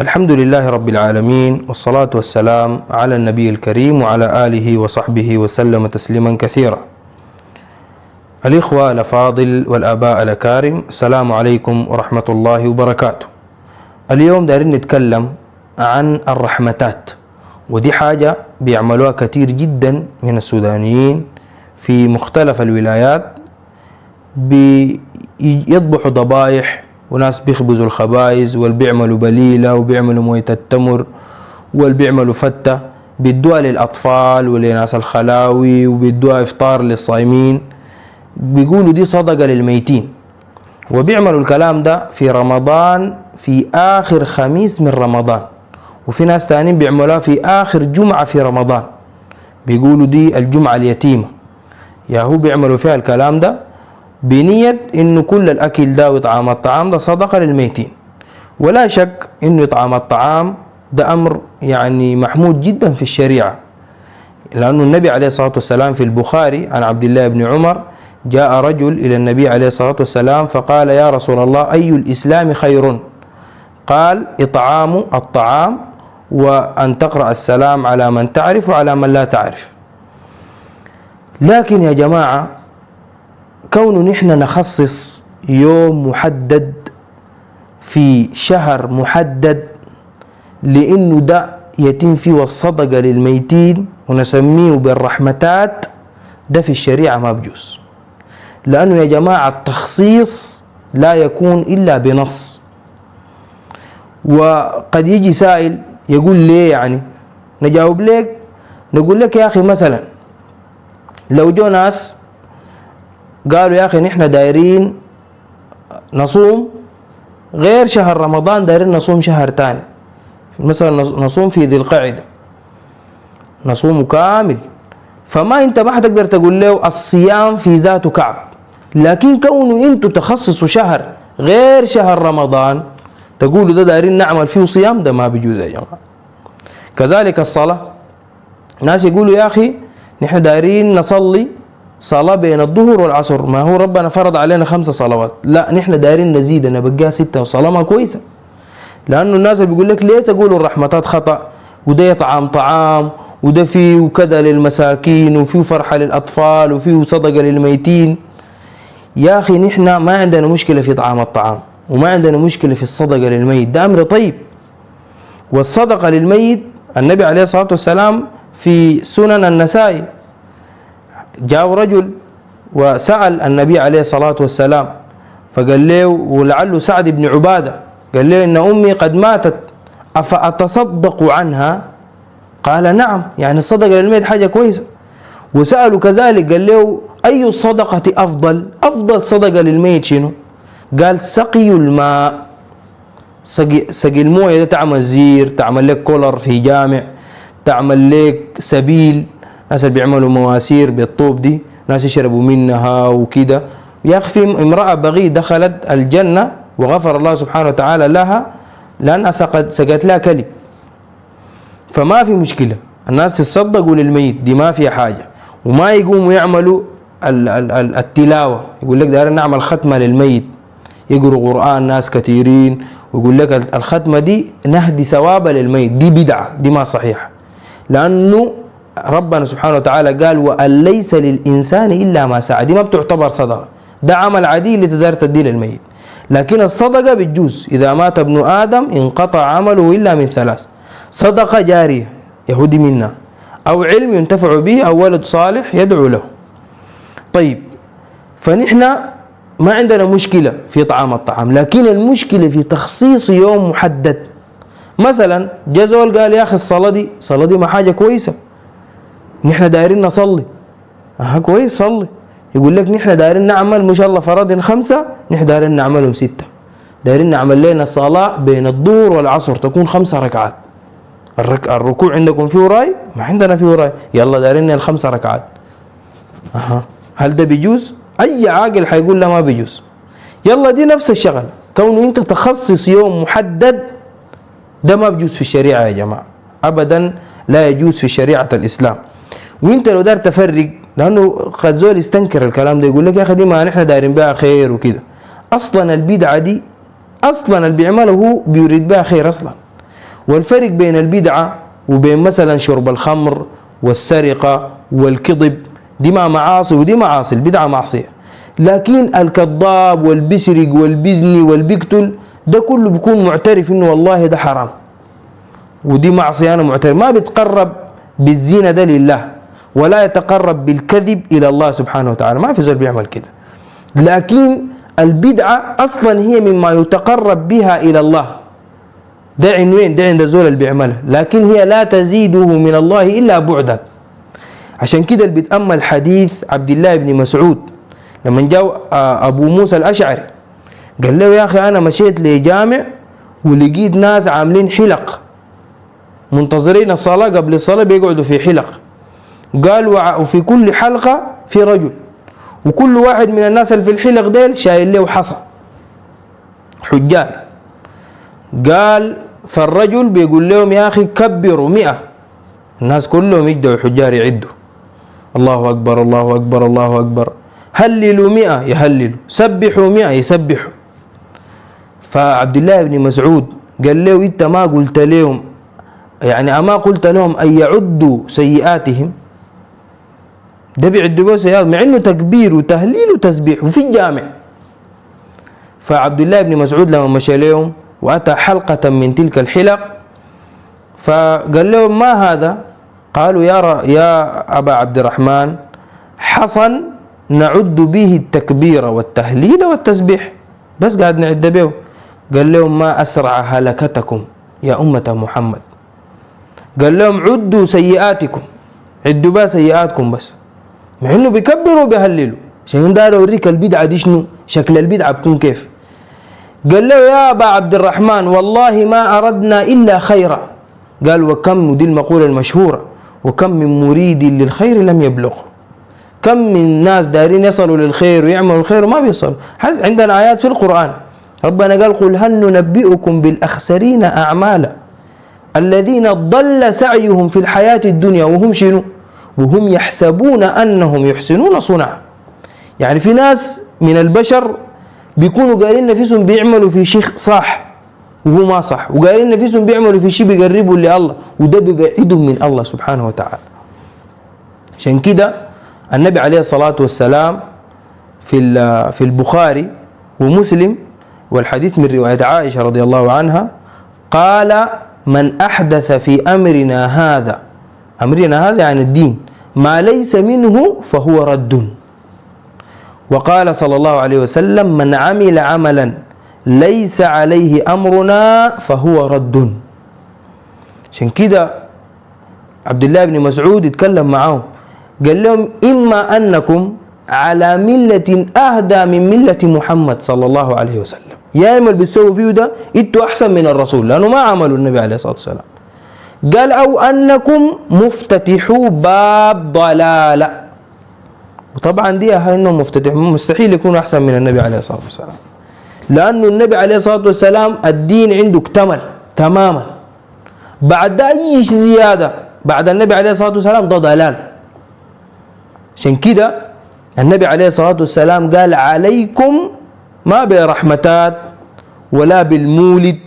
الحمد لله رب العالمين، والصلاة والسلام على النبي الكريم وعلى آله وصحبه وسلم تسليما كثيرا. الإخوة الأفاضل والآباء الأكارم، السلام عليكم ورحمة الله وبركاته. اليوم دارين نتكلم عن الرحمتات، ودي حاجة بيعملوها كثير جدا من السودانيين في مختلف الولايات. بيطبحوا ضبايح وناس بيخبزوا الخبائز، والبيعملوا بليلة، وبيعملوا موية التمر، والبيعملوا فتة بيدوها للأطفال ولناس الخلاوي، وبيدوها إفطار للصائمين. بيقولوا دي صدقة للميتين، وبيعملوا الكلام ده في رمضان في آخر خميس من رمضان، وفي ناس تانيين بيعملوها في آخر جمعة في رمضان، بيقولوا دي الجمعة اليتيمة. هو بيعملوا فيها الكلام ده بنية إنه كل الأكل ده وإطعام الطعام ده صدقة للميتين. ولا شك إنه إطعام الطعام ده أمر يعني محمود جدا في الشريعة، لأن النبي عليه الصلاة والسلام في البخاري عن عبد الله بن عمر جاء رجل إلى النبي عليه الصلاة والسلام فقال: يا رسول الله، أي الإسلام خير؟ قال: إطعام الطعام، وأن تقرأ السلام على من تعرف وعلى من لا تعرف. لكن يا جماعة، كون نحن نخصص يوم محدد في شهر محدد لأنه ده يتم فيه الصدقة للميتين ونسميه بالرحمتات، ده في الشريعة ما بجوز. لأنه يا جماعة التخصيص لا يكون إلا بنص. وقد يجي سائل يقول ليه يعني؟ نجاوب لك، نقول لك يا أخي مثلا لو جو ناس قالوا يا أخي نحن دايرين نصوم غير شهر رمضان، دايرين نصوم شهر تاني، مثلا نصوم في ذي القعدة، نصوم كامل، فما انت ما حتقدر تقول له الصيام في ذاته كعب. لكن كونه انتوا تخصصوا شهر غير شهر رمضان تقولوا ده دايرين نعمل فيه صيام، ده ما بيجوز يا جماعة. كذلك الصلاة، ناس يقولوا يا أخي نحن دايرين نصلي صلاة بين الظهر والعصر، ما هو ربنا فرض علينا 5 صلوات، لا نحن دايرين نزيد نبقى 6، وصلاة ما كويسة. لأنه الناس بيقول لك ليه تقولوا الرحمتات خطأ، وده يطعم طعام، وده فيه كذا للمساكين، وفيه فرحة للأطفال، وفيه صدقة للميتين. يا أخي نحن ما عندنا مشكلة في طعام الطعام، وما عندنا مشكلة في الصدقة للميت، ده أمر طيب. والصدقة للميت النبي عليه الصلاة والسلام في سنن النسائي جاء رجل وسأل النبي عليه الصلاة والسلام فقال له، ولعله سعد بن عبادة، قال له إن أمي قد ماتت أفأتصدق عنها؟ قال نعم، يعني الصدقة للميت حاجة كويسة. وسأله كذلك قال له أي الصدقة أفضل؟ أفضل صدقة للميت شنو؟ قال سقي الماء. سقي الموية ده تعمل زير، تعمل لك كولر في جامع، تعمل لك سبيل، ناس اللي بيعملوا مواسير بالطوب دي ناس يشربوا منها وكده. يا أخي في امرأة بغي دخلت الجنة وغفر الله سبحانه وتعالى لها لأنها سقت لها كلب. فما في مشكلة الناس تصدقوا للميت، دي ما في حاجة. وما يقوموا يعملوا التلاوة، يقول لك دايرين نعمل ختمة للميت، يقروا قرآن ناس كثيرين ويقول لك الختمة دي نهدي ثوابا للميت، دي بدعة، دي ما صحيحة. لأنه ربنا سبحانه وتعالى قال وأن ليس للإنسان إلا ما سعى، دي ما بتعتبر صدقة، ده عمل عادي اللي تقدر تديه للميت. لكن الصدقة بتجوز. إذا مات ابن آدم انقطع عمله إلا من 3: صدقة جارية يهودي منا، أو علم ينتفع به، أو ولد صالح يدعو له. طيب، فنحن ما عندنا مشكلة في طعام الطعام، لكن المشكلة في تخصيص يوم محدد. مثلا جزول قال يا أخي الصلاة دي ما حاجة كويسة، نحن دايرين نصلي، كويس صلي. يقول لك نحن دايرين نعمل ما شاء الله فرض 5، نحن دايرين نعملهم 6، دايرين نعمل لنا صلاة بين الظهر والعصر تكون 5 ركعات. الركوع عندكم فيه راي؟ ما عندنا فيه راي، يلا دايرين 5 ركعات. هل ده بيجوز؟ أي عاقل حيقول لا ما بيجوز. يلا دي نفس الشغل، كونه انت تخصص يوم محدد ده ما بيجوز في الشريعة يا جماعة، أبدا لا يجوز في شريعة الإسلام. وانت لو دار تفرق، لانه قد زول يستنكر الكلام ده يقول لك يا اخي دي ما نحن دايرين بها خير وكده. اصلا البدعه دي اصلا اللي بيعمله هو بيريد بها خير اصلا، والفرق بين البدعة وبين مثلا شرب الخمر والسرقة والكذب، دي ما معاصي ودي معاصي، البدعة معصية. لكن الكذاب والبسرق والبزني والبقتل ده كله بيكون معترف انه والله ده حرام ودي معصية، انا معترف، ما بيتقرب بالزينة ده لله ولا يتقرب بالكذب الى الله سبحانه وتعالى، ما في زول بيعمل كده. لكن البدعة اصلا هي مما يتقرب بها الى الله، ده عنوان، ده عند الزول اللي بيعملها، لكن هي لا تزيده من الله الا بعدا. عشان كده اللي بيتأمل حديث عبد الله بن مسعود لما جاء ابو موسى الاشعري قال له يا اخي انا مشيت لجامع ولقيت ناس عاملين حلق منتظرين الصلاة، قبل الصلاة بيقعدوا في حلق، قال وفي كل حلقة في رجل، وكل واحد من الناس اللي في الحلق ديل شايل له حصى حجار. قال فالرجل بيقول لهم يا أخي كبروا 100، الناس كلهم يجدوا حجار يعدوا، الله أكبر الله أكبر الله أكبر، هللوا 100 يهللوا، سبحوا 100 يسبحوا. فعبد الله بن مسعود قال له انت ما قلت لهم، يعني أما قلت لهم أن يعدوا سيئاتهم؟ ده بيعدوا به سيئات مع انه تكبير وتهليل وتسبيح وفي الجامع. فعبد الله بن مسعود لما مشى لهم وأتى حلقة من تلك الحلق فقال لهم ما هذا؟ قالوا يا أبا عبد الرحمن حصن نعد به التكبير والتهليل والتسبيح، بس قاعد نعد به. قال لهم ما أسرع هلكتكم يا أمة محمد، قال لهم عدوا سيئاتكم، عدوا بها سيئاتكم بس، مع انه بيكبروا وبيهللوا. عشان دار اوريك البدعه دي شنو شكل البدعه بتكون كيف. قال له يا ابا عبد الرحمن والله ما اردنا الا خيرا. قال وكم، ودي المقوله المشهوره، وكم من مريد للخير لم يبلغ، كم من ناس دارين يصلوا للخير ويعملوا الخير وما بيصلوا. عندنا ايات في القران ربنا قال قل هل ننبئكم بالاخسرين اعمالا الذين ضل سعيهم في الحياة الدنيا وهم شنو؟ وهم يحسبون أنهم يحسنون صنعا. يعني في ناس من البشر بيكونوا قايلين نفسهم بيعملوا في شيء صح وهو ما صح، وقايلين نفسهم بيعملوا في شيء بيقربوا لله وده بيبعدهم من الله سبحانه وتعالى. عشان كده النبي عليه الصلاة والسلام في البخاري ومسلم والحديث من رواية عائشة رضي الله عنها قال من أحدث في أمرنا هذا، أمرنا هذا يعني الدين، ما ليس منه فهو رد. وقال صلى الله عليه وسلم من عمل عملا ليس عليه أمرنا فهو رد. عشان كده عبد الله بن مسعود يتكلم معهم قال لهم إما أنكم على ملة أهدى من ملة محمد صلى الله عليه وسلم، يا إما اللي بيسووا فيه ده انتوا أحسن من الرسول لأنه ما عملوا النبي عليه الصلاة والسلام. قال أو أنكم مفتتحوا باب ضلالة، وطبعا دي إنه مستحيل يكون أحسن من النبي عليه الصلاة والسلام، لأنه النبي عليه الصلاة والسلام الدين عنده اكتمل تماما، بعد أي زيادة بعد النبي عليه الصلاة والسلام ده ضلال. عشان كده النبي عليه الصلاة والسلام قال عليكم ما برحمتات ولا بالمولد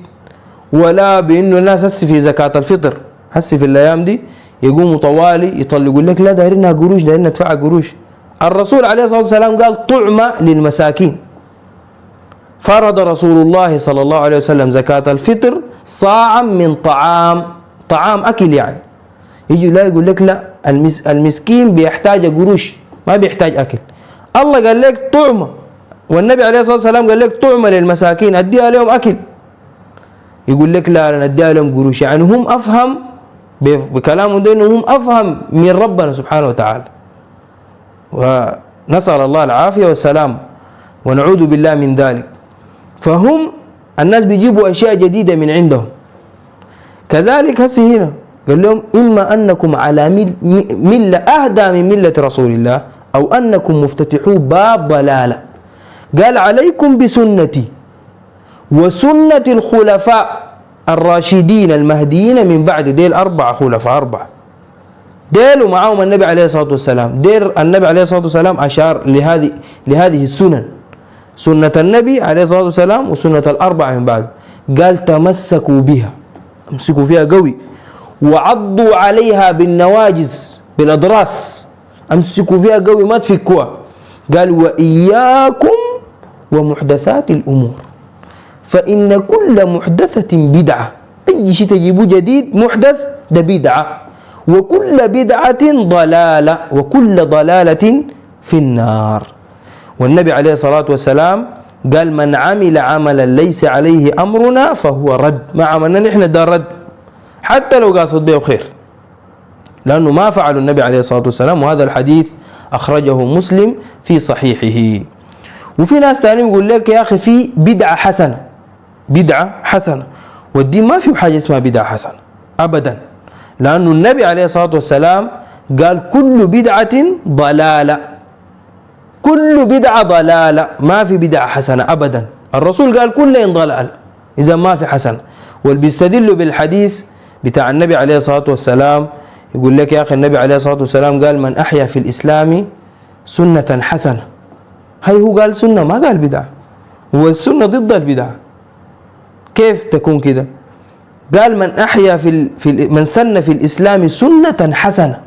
ولا بانه الناس هسه في زكاة الفطر هسه في الايام دي يقوموا طوالي يطلقوا لك لا دايرينها قروش دايرين ندفع قروش. الرسول عليه الصلاة والسلام قال طعمة للمساكين، فرض رسول الله صلى الله عليه وسلم زكاة الفطر صاعا من طعام اكل. يعني يجي لا يقول لك لا المسكين بيحتاج قروش ما بيحتاج اكل. الله قال لك طعمة، والنبي عليه الصلاة والسلام قال لك طعمة للمساكين اديها لهم اكل. يقول لك لا نديها لهم قروش، يعني هم افهم بكلامهم ده انهم افهم من ربنا سبحانه وتعالى، ونسأل الله العافية والسلام ونعوذ بالله من ذلك. فهم الناس بيجيبوا اشياء جديدة من عندهم. كذلك هسه هنا قال لهم إما أنكم على ملة أهدى من ملة رسول الله أو أنكم مفتتحوا باب ضلالة. قال عليكم بسنتي وسنة الخلفاء الراشدين المهديين من بعد، ديل 4 خلفاء 4 ديل ومعهم النبي عليه الصلاة والسلام. ديل النبي عليه الصلاة والسلام أشار لهذه السنن، سنة النبي عليه الصلاة والسلام وسنة 4 من بعد. قال تمسكوا بها امسكوا فيها قوي. وعضوا عليها بالنواجز، بالأضراس، امسكوا فيها قوي ما تفكوها. قال وإياكم ومحدثات الأمور فإن كل محدثة بدعة. أي شيء تجيبه جديد محدث ده بدعة، وكل بدعة ضلالة، وكل ضلالة في النار. والنبي عليه الصلاة والسلام قال من عمل عملا ليس عليه أمرنا فهو رد. ما عملنا نحن ده رد، حتى لو قاصد به خير، لأنه ما فعل النبي عليه الصلاة والسلام. وهذا الحديث أخرجه مسلم في صحيحه. وفي ناس تاني يقول لك يا أخي في بدعة حسنة، بدعة حسنة، والدين ما فيه حاجة اسمها بدعة حسنة أبدا، لأنه النبي عليه الصلاة والسلام قال كل بدعة ضلالة، كل بدعة ضلالة، ما في بدعة حسنة أبدا. الرسول قال كل ضلال، إذا ما في حسنة. والبيستدلوا بالحديث بتاع النبي عليه الصلاة والسلام، يقول لك يا أخي النبي عليه الصلاة والسلام قال من أحيا في الإسلام سنة حسنة. هاي هو قال سنة ما قال بدعة، هو السنة ضد البدعة، كيف تكون كده؟ قال من أحيا من سن في الإسلام سنة حسنة،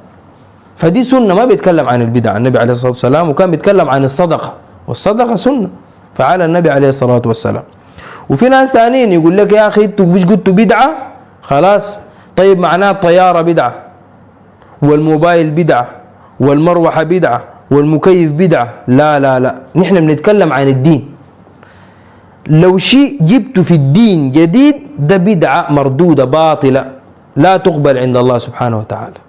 فدي سنة، ما بيتكلم عن البدعة النبي عليه الصلاة والسلام. وكان بيتكلم عن الصدقة، والصدقة سنة فعلى النبي عليه الصلاة والسلام. وفي ناس ثانيين يقول لك يا أخي انتوا مش قلتوا بدعة خلاص، طيب معناه الطيارة بدعة، والموبايل بدعة، والمروحة بدعة، والمكيف بدعة. لا لا لا، نحن بنتكلم عن الدين. لو شيء جبته في الدين جديد ده بدعة مردودة باطلة لا تقبل عند الله سبحانه وتعالى.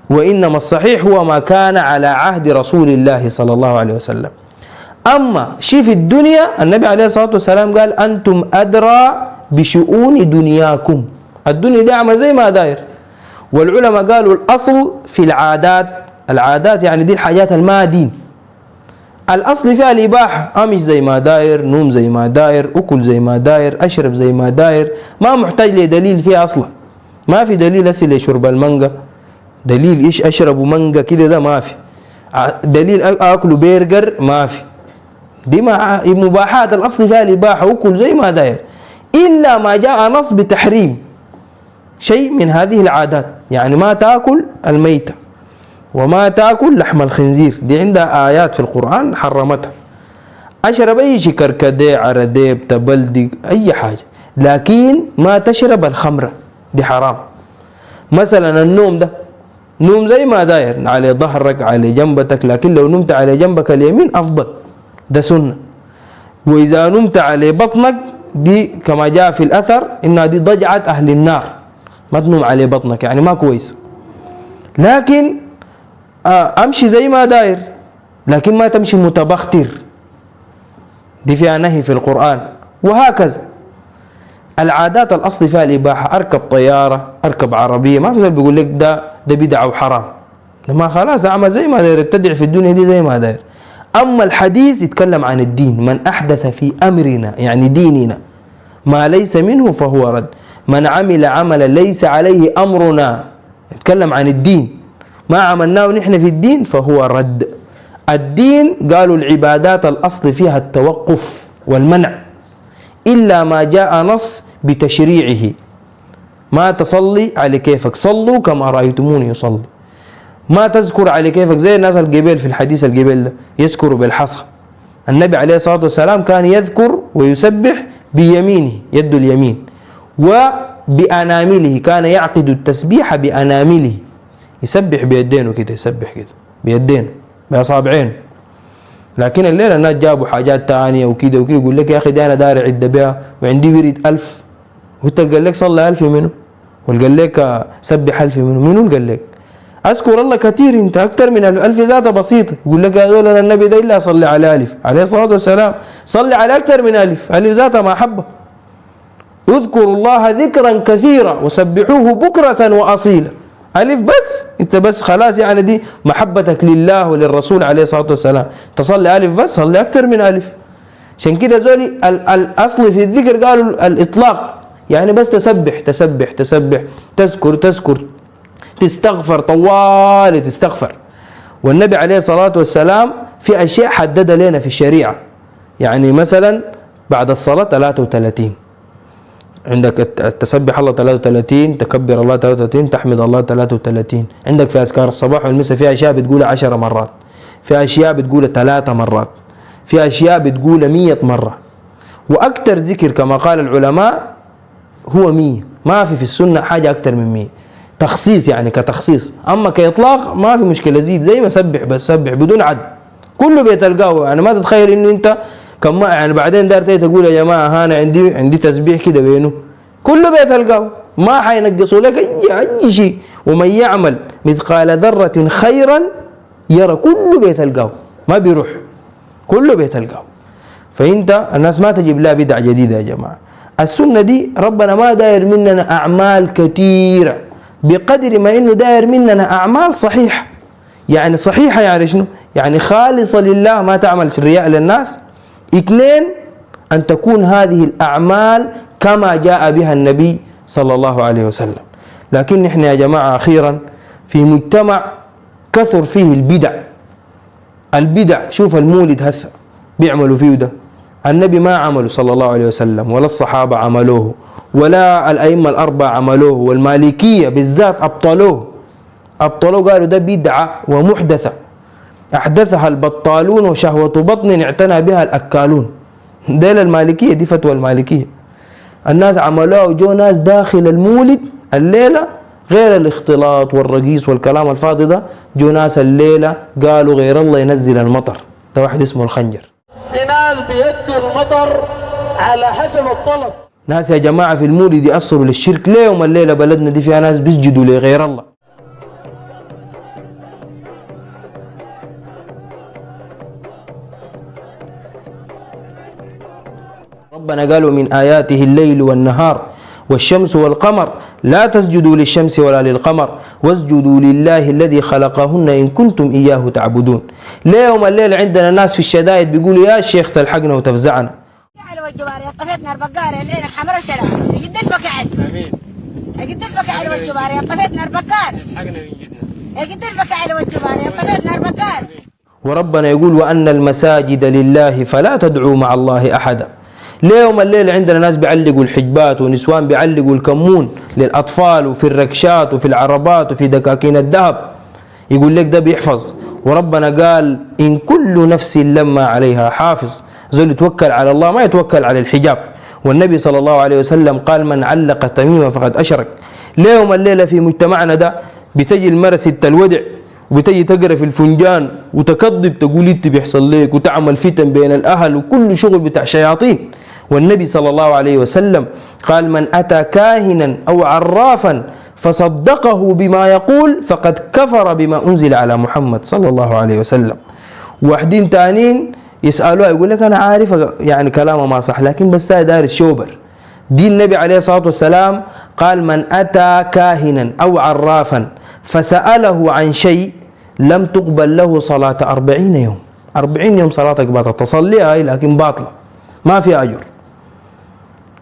وإنما الصحيح هو ما كان على عهد رسول الله صلى الله عليه وسلم. أما شيء في الدنيا النبي عليه الصلاة والسلام قال أنتم أدرى بشؤون دنياكم، الدنيا دعمة زي ما داير. والعلماء قالوا الأصل في العادات، العادات يعني دي الحاجات المادين، الأصل فيها الإباحة، أمش زي ما داير، نوم زي ما داير، أكل زي ما داير، أشرب زي ما داير، ما محتاج لدليل فيها أصلا. ما في دليل هسه لشرب المانجا، دليل إيش أشرب مانجا كده، ده ما في دليل. أكل برجر ما في، دي مباحات، الأصل فيها الإباحة، أكل زي ما داير، إلا ما جاء نص بتحريم شيء من هذه العادات. يعني ما تأكل الميتة، وما تأكل لحم الخنزير، دي عندها آيات في القرآن حرمتها. أشرب أي شيء، كركديه، عرديب، تبلدي، أي حاجة، لكن ما تشرب الخمرة، دي حرام. مثلا النوم ده، نوم زي ما داير، على ظهرك على جنبتك، لكن لو نمت على جنبك اليمين أفضل، ده سنة. وإذا نمت على بطنك دي كما جاء في الأثر إنها دي ضجعة أهل النار، ما تنوم على بطنك يعني ما كويس. لكن أمشي زي ما داير، لكن ما تمشي متبختر، دي فيها نهي في القرآن. وهكذا العادات الأصل فيها الإباحة. أركب طيارة، أركب عربية، ما في زول بيقول لك ده بدعة وحرام، لما خلاص أعمل زي ما داير، ابتدع في الدنيا دي زي ما داير. أما الحديث يتكلم عن الدين، من أحدث في أمرنا يعني ديننا ما ليس منه فهو رد. من عمل عملا ليس عليه أمرنا، يتكلم عن الدين، ما عملناه نحن في الدين فهو رد. الدين قالوا العبادات الأصل فيها التوقف والمنع، إلا ما جاء نص بتشريعه. ما تصلي على كيفك، صلوا كما رأيتموني يصلي، ما تذكر على كيفك زي الناس القبيل في الحديث القبيل ده يذكروا بالحصى. النبي عليه الصلاة والسلام كان يذكر ويسبح بيمينه، يد اليمين، وبأنامله، كان يعقد التسبيح بأنامله، يسبح بيدينه كده، يسبح كده بيدينه بأصابعين. لكن الليلة الناس جابوا حاجات تانية وكده وكده، يقول لك يا أخي دي أنا داري عد بها وعندي ورد 1000، وانت قال لك صلى 1000 منه، والقال لك سبح 1000 منه، منو قال لك؟ أذكر الله كثير، انت أكثر من 1000 ذاتها بسيطة. يقول لك هذول النبي ده إلا صلي على 1000 عليه الصلاة والسلام، صلي على أكثر من 1000 ذاتها محبة. اذكروا الله ذكرا كثيرا وسبحوه بكرة وأصيلا، 1000 بس، انت بس خلاص يعني دي محبتك لله وللرسول عليه الصلاة والسلام، تصلي 1000 بس، صلي أكثر من 1000. عشان كده زولي الأصل في الذكر قالوا الإطلاق، يعني بس تسبح تسبح تسبح، تذكر تذكر، تستغفر طوال تستغفر. والنبي عليه الصلاة والسلام في أشياء حددها لنا في الشريعة، يعني مثلا بعد الصلاة 33، عندك تسبح الله 33، تكبر الله 33، تحمد الله 33. عندك في أذكار الصباح والمساء في أشياء بتقول 10 مرات، في أشياء بتقول 3 مرات، في أشياء بتقول 100 مرة. وأكثر ذكر كما قال العلماء هو 100، ما في السنة حاجة أكثر من 100 تخصيص، يعني كتخصيص. أما كإطلاق ما في مشكلة، زيد زي ما سبح، بس سبح بدون عد، كله بيتلقاه. يعني ما تتخيل إنه أنت كما يعني بعدين دار تقول يا جماعة أنا عندي تسبيح كده بينه، كله بيتلقاه، ما حينقصوا لك أي شيء. ومن يعمل مثقال ذرة خيرا يرى، كله بيتلقاه، ما بيروح، كله بيتلقاه. فأنت الناس ما تجيب لها بدع جديدة يا جماعة. السنة دي ربنا ما داير مننا أعمال كثيرة بقدر ما إنه داير مننا أعمال صحيحة. يعني صحيحة يعني شنو؟ يعني خالصة لله، ما تعمل رياء للناس. 2، أن تكون هذه الأعمال كما جاء بها النبي صلى الله عليه وسلم. لكن نحن يا جماعة أخيرا في مجتمع كثر فيه البدع. شوف المولد هسه بيعملوا فيه ده، النبي ما عمله صلى الله عليه وسلم، ولا الصحابة عملوه، ولا الأئمة الأربعة عملوه، والمالكية بالذات أبطلوه، قالوا ده بدعة ومحدثة أحدثها البطالون وشهوة بطن اعتنى بها الأكالون. ديل المالكية، دي فتوى المالكية. الناس عملوه وجو ناس داخل المولد الليلة غير الاختلاط والرقيص والكلام الفاضي ده، جو ناس الليلة قالوا غير الله ينزل المطر. ده واحد اسمه الخنجر. في ناس بيدوا المطر على حسب الطلب. ناس يا جماعة في المولد يأثروا للشرك. ليهم الليلة بلدنا دي فيها ناس بيسجدوا لغير الله. ربنا قالوا من آياته الليل والنهار والشمس والقمر لا تسجدوا للشمس ولا للقمر واسجدوا لله الذي خلقهن إن كنتم إياه تعبدون. اليوم الليل عندنا ناس في الشدائد بيقولوا يا شيخ تلحقنا وتفزعنا. طفيتنا البقالة الليلة حمرا شرع قد البقعد قد البقعد والجبارة طفيتنا البقالة قد البقعد والجبارة طفيتنا البقالة. وربنا يقول وأن المساجد لله فلا تدعوا مع الله أحدا. اليوم الليل عندنا ناس بيعلقوا الحجبات ونسوان بيعلقوا الكمون للأطفال وفي الركشات وفي العربات وفي دكاكين الذهب، يقول لك ده بيحفظ. وربنا قال إن كل نفس لما عليها حافظ. زول يتوكل على الله ما يتوكل على الحجاب. والنبي صلى الله عليه وسلم قال من علق تميمة فقد أشرك. اليوم الليلة في مجتمعنا ده بتجي المرأة ست الودع وبتجي تقرأ في الفنجان وتكذب تقول انت بيحصل لك وتعمل فتن بين الأهل وكل شغل بتاع شياطين. والنبي صلى الله عليه وسلم قال من أتى كاهنا أو عرافا فصدقه بما يقول فقد كفر بما أنزل على محمد صلى الله عليه وسلم. واحدين تانين يسألوها يقول لك أنا عارف يعني كلامه ما صح لكن بس دار الشوبر. دي النبي عليه الصلاة والسلام قال من أتى كاهنا أو عرافا فسأله عن شيء لم تقبل له صلاة 40 يوم. 40 يوم صلاتك باطلة، تصليها هاي لكن باطلة ما في أجر.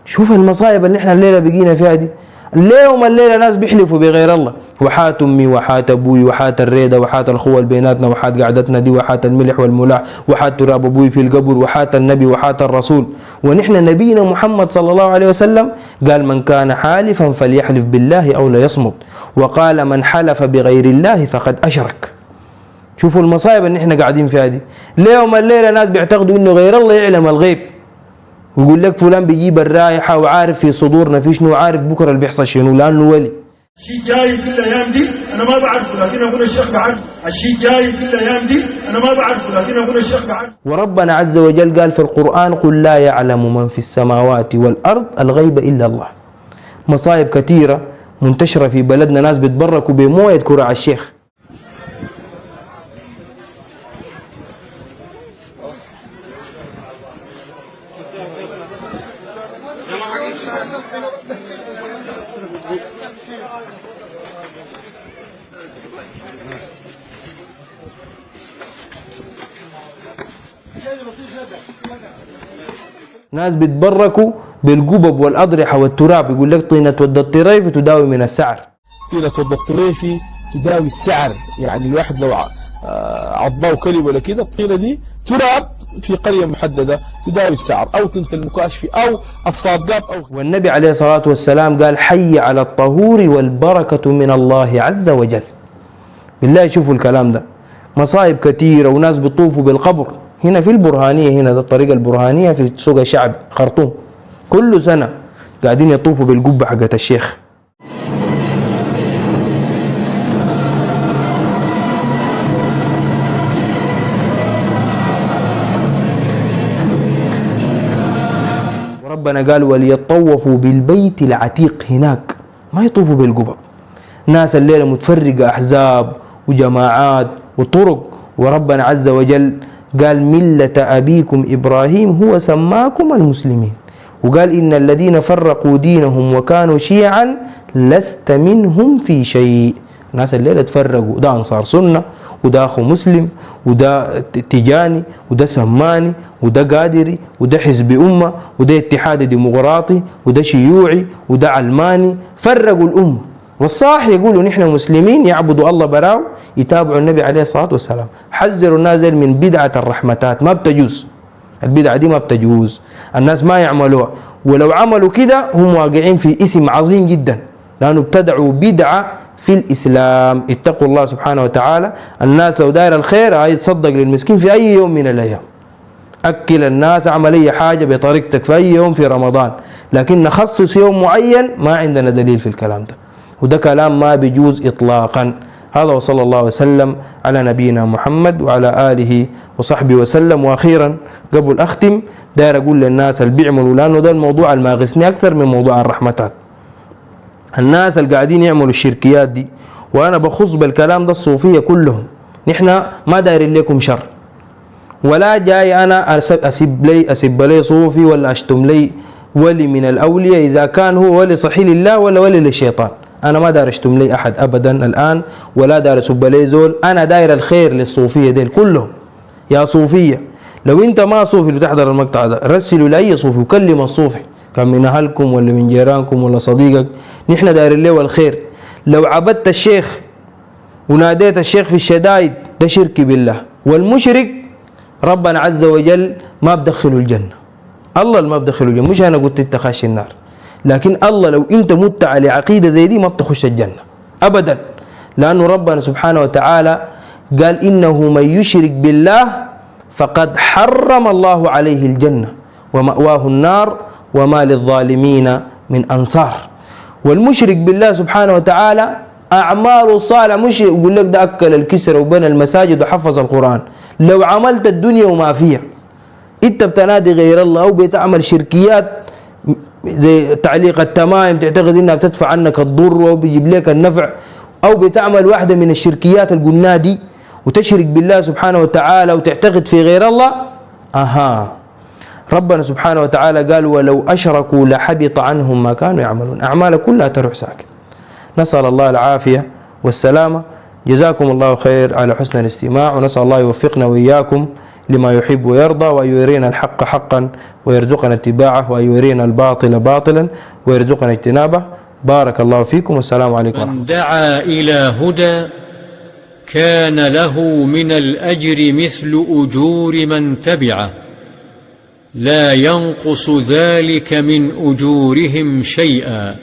شوف المصايب اللي احنا الليلة بقينا فيها دي. اليوم الليلة ناس بيحلفوا بغير الله، وحات أمي وحات أبوي وحات الريدة وحات الخوة بيناتنا وحات قعدتنا دي وحات الملح والملاح وحات تراب أبوي في القبر وحات النبي وحات الرسول. ونحن نبينا محمد صلى الله عليه وسلم قال من كان حالفا فليحلف بالله أو لا يصمت، وقال من حلف بغير الله فقد أشرك. شوفوا المصايب اللي احنا قاعدين فيها دي. اليوم الليلة ناس بيعتقدوا إنه غير الله يعلم الغيب، ويقول لك فلان بيجيب الرائحة وعارف في صدورنا في شنو وعارف بكرة اللي بيحصل شنو لأنه ولي. الشيء جاي في الأيام دي أنا ما بعرفه لكن أقول الشيخ بعرف. الشيء جاي في الأيام دي أنا ما بعرفه لكن أقول الشيخ بعرف. وربنا عز وجل قال في القرآن قل لا يعلم من في السماوات والأرض الغيب إلا الله. مصايب كثيرة منتشرة في بلدنا، ناس بتبركوا بموية كرع الشيخ. ناس بتبركوا بالقبب والأضرحة والتراب، يقول لك طينة ود الطريف تداوي من السعر. طينة ود الطريف تداوي السعر، يعني الواحد لو عضاه كلب ولا كده الطينة دي تراب في قرية محددة تداوي السعر أو تنت المكاشفي أو الصادقات أو. والنبي عليه الصلاة والسلام قال حي على الطهور والبركة من الله عز وجل. بالله شوفوا الكلام ده، مصائب كثيرة وناس بيطوفوا بالقبر هنا في البرهانية، هنا ده الطريقة البرهانية في سوق الشعب خرطوم، كل سنة قاعدين يطوفوا بالقبة حقت الشيخ. وربنا قال وليطوفوا بالبيت العتيق، هناك ما يطوفوا بالقبب. ناس الليلة متفرقة أحزاب وجماعات وطرق، وربنا عز وجل قال ملة أبيكم إبراهيم هو سماكم المسلمين، وقال إن الذين فرقوا دينهم وكانوا شيعا لست منهم في شيء. الناس الليلة تفرقوا، ده أنصار سنة وده أخو مسلم وده تجاني وده سماني وده قادري وده حزب أمة وده اتحاد ديمقراطي وده شيوعي وده علماني، فرقوا الأمة. والصح يقولوا نحن مسلمين يعبدوا الله براو، يتابعوا النبي عليه الصلاة والسلام. حذروا الناس من بدعة الرحمتات، ما بتجوز البدعة دي، ما بتجوز، الناس ما يعملوها، ولو عملوا كده هم واقعين في اسم عظيم جدا، لأنه ابتدعوا بدعة في الإسلام. اتقوا الله سبحانه وتعالى. الناس لو داير الخير يتصدق للمسكين في أي يوم من الأيام، أكل الناس، عمل أي حاجة بطريقتك في أي يوم في رمضان، لكن نخصص يوم معين ما عندنا دليل في الكلام ده، وده كلام ما بيجوز إطلاقا. هذا وصلى الله وسلم على نبينا محمد وعلى آله وصحبه وسلم. وأخيرا قبل أختم داير أقول للناس اللي بيعملوا، لأنه ده الموضوع اللي ماغسني أكثر من موضوع الرحمتات، الناس اللي قاعدين يعملوا الشركيات دي، وأنا بخص بالكلام ده الصوفية كلهم، نحن ما دايرين لكم شر، ولا جاي أنا أسب لي صوفي ولا أشتم لي ولي من الأولياء إذا كان هو ولي صحيح لله ولا ولي للشيطان. أنا ما داير أشتم لي أحد أبدا الآن، ولا داير أسب لي زول، أنا داير الخير للصوفية ديل كلهم. يا صوفية لو أنت ما صوفي اللي بتحضر المقطع ده، رسلوا لأي صوفي وكلم الصوفي، كان من أهلكم ولا من جيرانكم ولا صديقك، نحن دايرين له الخير. لو عبدت الشيخ وناديت الشيخ في الشدائد ده شرك بالله، والمشرك ربنا عز وجل ما بدخله الجنة، الله اللي ما بدخله الجنة، مش أنا قلت أنت خش النار، لكن الله لو أنت مت على عقيدة زي دي ما بتخش الجنة أبدا، لأنه ربنا سبحانه وتعالى قال إنه من يشرك بالله فقد حرم الله عليه الجنة ومأواه النار وما للظالمين من أنصار. والمشرك بالله سبحانه وتعالى أعماله الصالحة، مش يقول لك ده أكل الكسر وبنى المساجد وحفظ القرآن، لو عملت الدنيا وما فيها أنت بتنادي غير الله أو بتعمل شركيات زي تعليق التمائم، تعتقد إنها بتدفع عنك الضر أو بيجيب لك النفع، أو بتعمل واحدة من الشركيات اللي قلنا دي وتشرك بالله سبحانه وتعالى وتعتقد في غير الله، ربنا سبحانه وتعالى قال ولو أشركوا لحبط عنهم ما كانوا يعملون، أعمال كلها تروح ساكت. نسأل الله العافية والسلامة. جزاكم الله خير على حسن الاستماع، ونسأل الله يوفقنا وإياكم لما يحب ويرضى، وأن يرينا الحق حقا ويرزقنا اتباعه، وأن يرينا الباطل باطلا ويرزقنا اجتنابه. بارك الله فيكم والسلام عليكم. من دعا إلى هدى كان له من الأجر مثل أجور من تبعه، لا ينقص ذلك من أجورهم شيئا.